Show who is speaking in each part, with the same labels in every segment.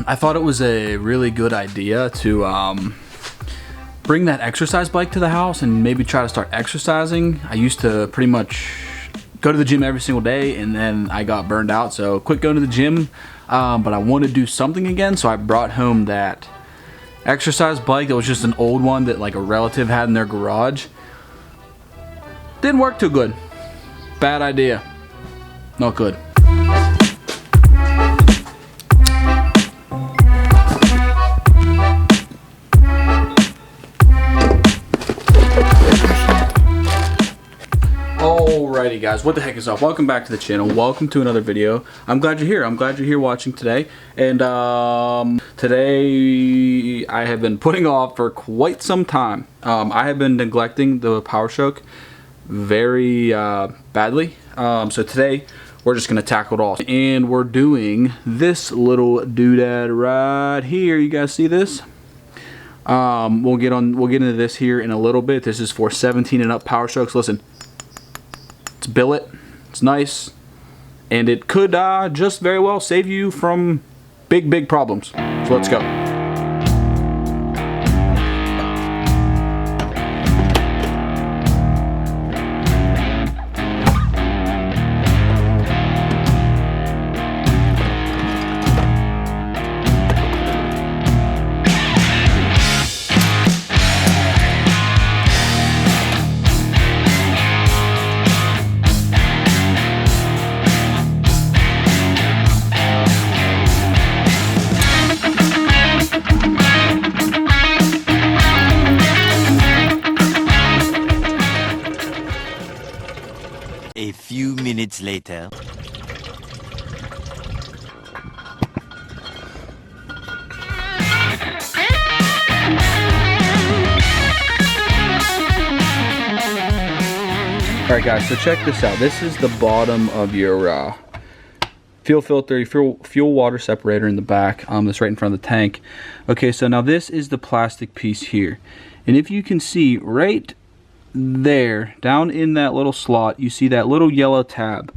Speaker 1: I thought it was a really good idea to bring that exercise bike to the house and maybe try to start exercising. I used to pretty much go to the gym every single day, and then I got burned out, so quit going to the gym. But I want to do something again, so I brought home that exercise bike that was just an old one that like a relative had in their garage. Didn't work too good. Bad idea. Not good. Alrighty guys, what the heck is up? Welcome back to the channel. Welcome to another video. I'm glad you're here. I'm glad you're here watching today. And today I have been putting off for quite some time. I have been neglecting the Powerstroke very badly. So today we're just gonna tackle it all. And we're doing this little doodad right here. You guys see this? We'll get into this here in a little bit. This is for 17 and up Powerstrokes. Listen. It's billet, it's nice, and it could just very well save you from big problems. So let's go.
Speaker 2: A few minutes later.
Speaker 1: Alright guys, so check this out. This is the bottom of your fuel filter, your fuel water separator in the back. That's right in front of the tank. Okay, so now this is the plastic piece here. And if you can see right there, down in that little slot, you see that little yellow tab.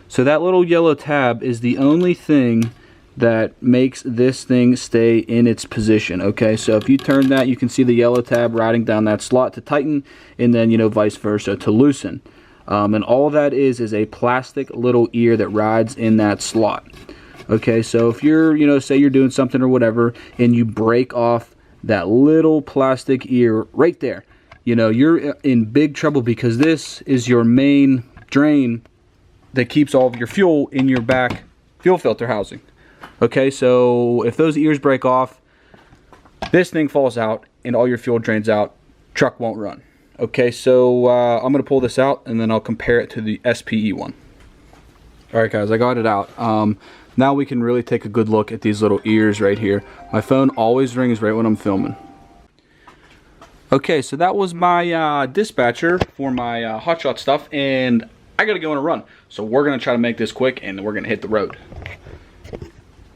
Speaker 1: So that little yellow tab is the only thing that makes this thing stay in its position. Okay, so if you turn that, you can see the yellow tab riding down that slot to tighten, and then, you know, vice versa to loosen. And all that is a plastic little ear that rides in that slot. Okay, so if you're, you know, say you're doing something or whatever, and you break off that little plastic ear right there, you know, you're in big trouble, because this is your main drain that keeps all of your fuel in your back fuel filter housing. Okay, so if those ears break off, this thing falls out and all your fuel drains out, truck won't run. Okay, so I'm going to pull this out and then I'll compare it to the SPE one. Alright guys, I got it out. Now we can really take a good look at these little ears right here. My phone always rings right when I'm filming. Okay, so that was my dispatcher for my Hotshot stuff, and I gotta go on a run. So we're gonna try to make this quick, and we're gonna hit the road.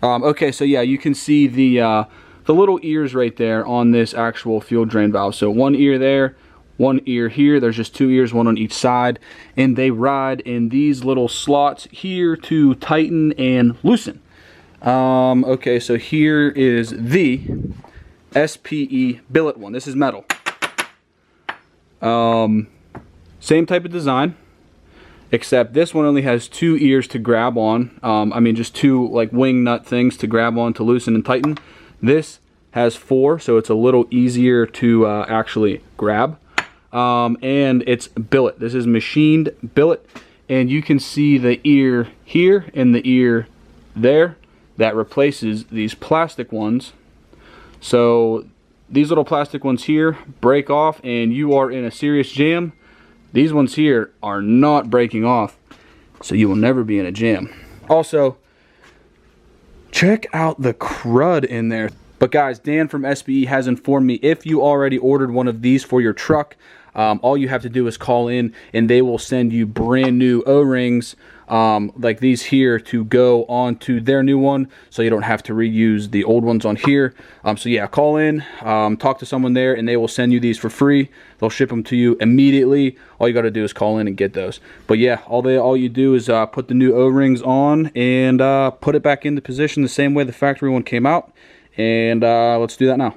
Speaker 1: Okay, so yeah, you can see the little ears right there on this actual fuel drain valve. So one ear there, one ear here. There's just two ears, one on each side, and they ride in these little slots here to tighten and loosen. Okay, so here is the SPE billet one. This is metal. Same type of design, except this one only has two ears to grab on. I mean, just two like wing nut things to grab on to loosen and tighten. This has four, so it's a little easier to actually grab. And it's billet. This is machined billet, and you can see the ear here and the ear there that replaces these plastic ones. So these little plastic ones here break off and you are in a serious jam. These ones here are not breaking off, so you will never be in a jam. Also, check out the crud in there. But guys, Dan from SBE has informed me if you already ordered one of these for your truck, all you have to do is call in and they will send you brand new O-rings like these here to go onto their new one, so you don't have to reuse the old ones on here. So yeah, call in, talk to someone there, and they will send you these for free. They'll ship them to you immediately. All you got to do is call in and get those. But yeah, all you do is put the new O-rings on and put it back into position the same way the factory one came out. And let's do that now.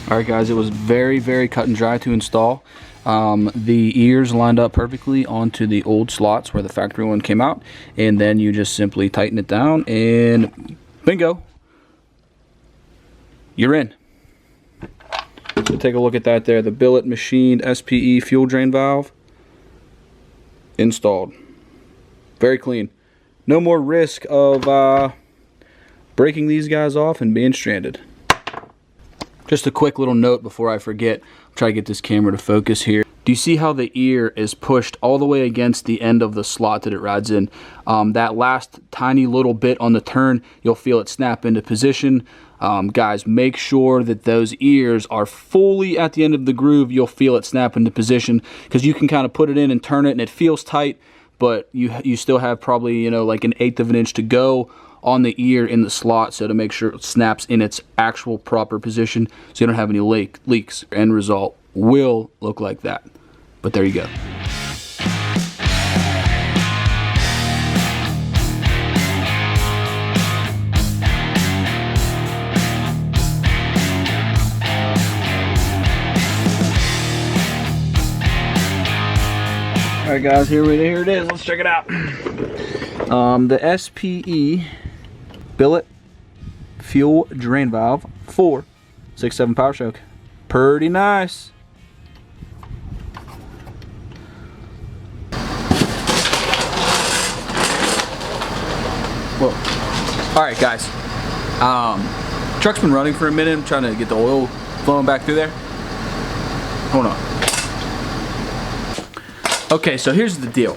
Speaker 1: Alright guys, it was very cut and dry to install. The ears lined up perfectly onto the old slots where the factory one came out, and then you just simply tighten it down and bingo, you're in. So take a look at that there, the billet machined SPE fuel drain valve installed. Very clean. No more risk of breaking these guys off and being stranded. Just a quick little note before I forget, I'll try to get this camera to focus here. Do you see how the ear is pushed all the way against the end of the slot that it rides in? That last tiny little bit on the turn, you'll feel it snap into position. Guys, make sure that those ears are fully at the end of the groove. You'll feel it snap into position, because you can kind of put it in and turn it and it feels tight, but you still have probably, you know, like 1/8 of an inch to go on the ear in the slot, so to make sure it snaps in its actual proper position so you don't have any leaks. End result will look like that. But there you go. Alright guys, here it is. Let's check it out. The SPE billet fuel drain valve 467 Powerstroke. Pretty nice. Whoa. Alright guys, truck's been running for a minute. I'm trying to get the oil flowing back through there. Hold on. Okay, so here's the deal.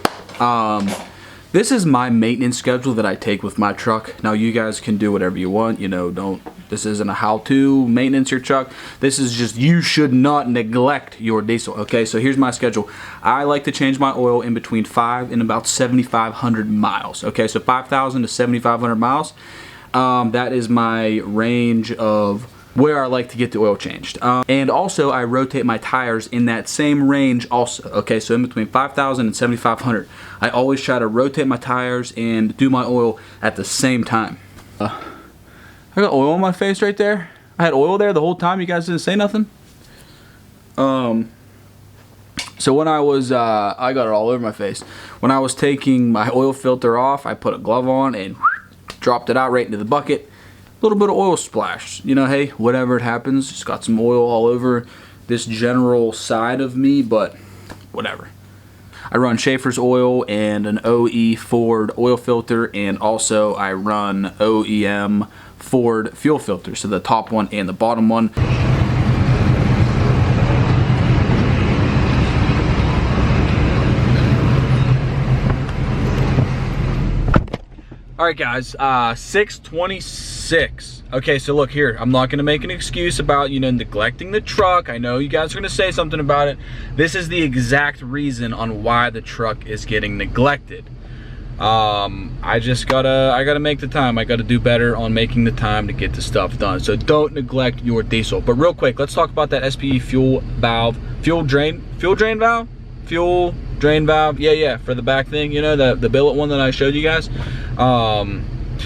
Speaker 1: This is my maintenance schedule that I take with my truck. Now you guys can do whatever you want, you know, this isn't a how-to maintenance your truck. This is just, you should not neglect your diesel. Okay, so here's my schedule. I like to change my oil in between 5 and about 7,500 miles. Okay, so 5,000 to 7,500 miles. That is my range of where I like to get the oil changed. And also I rotate my tires in that same range also. Okay, so in between 5,000 and 7,500. I always try to rotate my tires and do my oil at the same time. I got oil on my face right there. I had oil there the whole time. You guys didn't say nothing. So when I was, I got it all over my face. When I was taking my oil filter off, I put a glove on and dropped it out right into the bucket. A little bit of oil splash. You know, hey, whatever it happens. Just got some oil all over this general side of me, but whatever. I run Schaefer's oil and an OE Ford oil filter, and also I run OEM Ford fuel filter, so the top one and the bottom one. Alright guys, 6:26. Okay, so look here, I'm not going to make an excuse about, you know, neglecting the truck. I know you guys are going to say something about it. This is the exact reason on why the truck is getting neglected. I gotta make the time. I gotta do better on making the time to get the stuff done. So don't neglect your diesel. But real quick, let's talk about that SPE fuel drain valve, yeah, for the back thing, you know, the billet one that I showed you guys.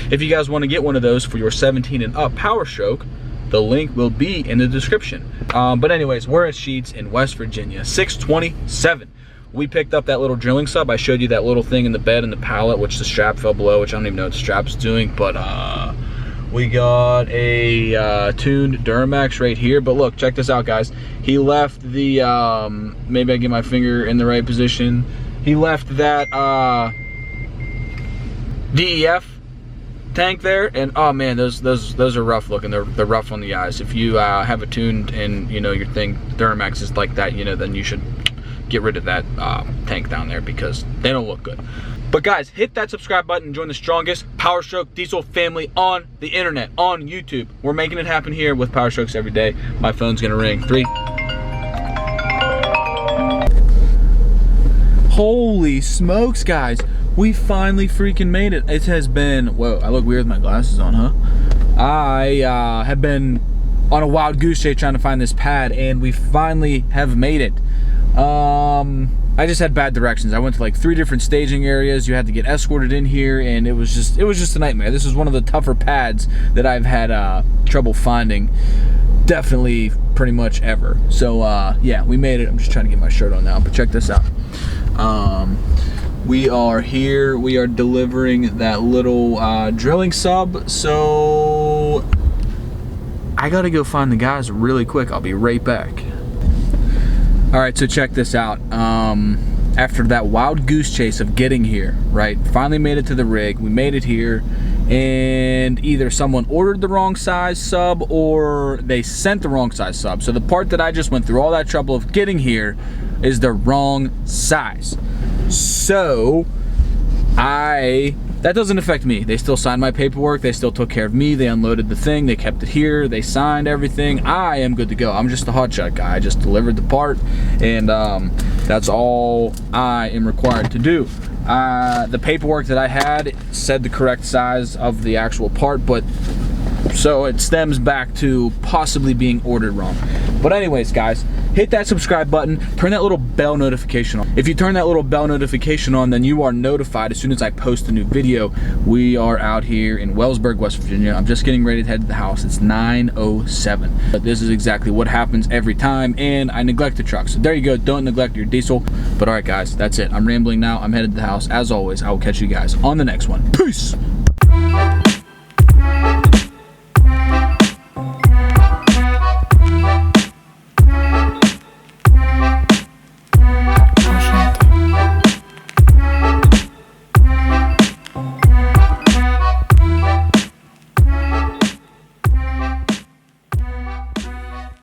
Speaker 1: If you guys want to get one of those for your 17 and up Powerstroke, the link will be in the description. But anyways, we're at Sheetz in West Virginia, 6:27. we picked up that little drilling sub. I showed you that little thing in the bed and the pallet, which the strap fell below, which I don't even know what the strap's doing, but we got a tuned Duramax right here. But look, check this out, guys. He left the, maybe I get my finger in the right position. He left that DEF tank there, and oh man, those are rough looking. They're rough on the eyes. If you have a tuned and you know your thing Duramax is like that, you know, then you should get rid of that tank down there because they don't look good. But guys, hit that subscribe button and join the strongest Powerstroke diesel family on the internet, on YouTube. We're making it happen here with Powerstrokes every day. My phone's gonna ring. 3. Holy smokes, guys. We finally freaking made it. It has been, whoa, I look weird with my glasses on, huh? I have been on a wild goose chase trying to find this pad, and we finally have made it. I just had bad directions. I went to like 3 different staging areas. You had to get escorted in here, and it was just a nightmare. This is one of the tougher pads that I've had trouble finding, definitely pretty much ever. So yeah, we made it. I'm just trying to get my shirt on now, but check this out. We are here. We are delivering that little drilling sub. So I gotta go find the guys really quick. I'll be right back. All right, so check this out. After that wild goose chase of getting here, right, finally made it to the rig. We made it here, and either someone ordered the wrong size sub or they sent the wrong size sub. So the part that I just went through all that trouble of getting here is the wrong size. So that doesn't affect me. They still signed my paperwork. They still took care of me. They unloaded the thing. They kept it here. They signed everything. I am good to go. I'm just a Hotshot guy. I just delivered the part, and that's all I am required to do. The paperwork that I had said the correct size of the actual part, but so it stems back to possibly being ordered wrong. But anyways, guys, hit that subscribe button, turn that little bell notification on. If you turn that little bell notification on, then you are notified as soon as I post a new video. We are out here in Wellsburg, West Virginia. I'm just getting ready to head to the house. It's 9:07. But this is exactly what happens every time, and I neglect the truck. So there you go, don't neglect your diesel. But all right, guys, that's it. I'm rambling now. I'm headed to the house. As always, I will catch you guys on the next one. Peace!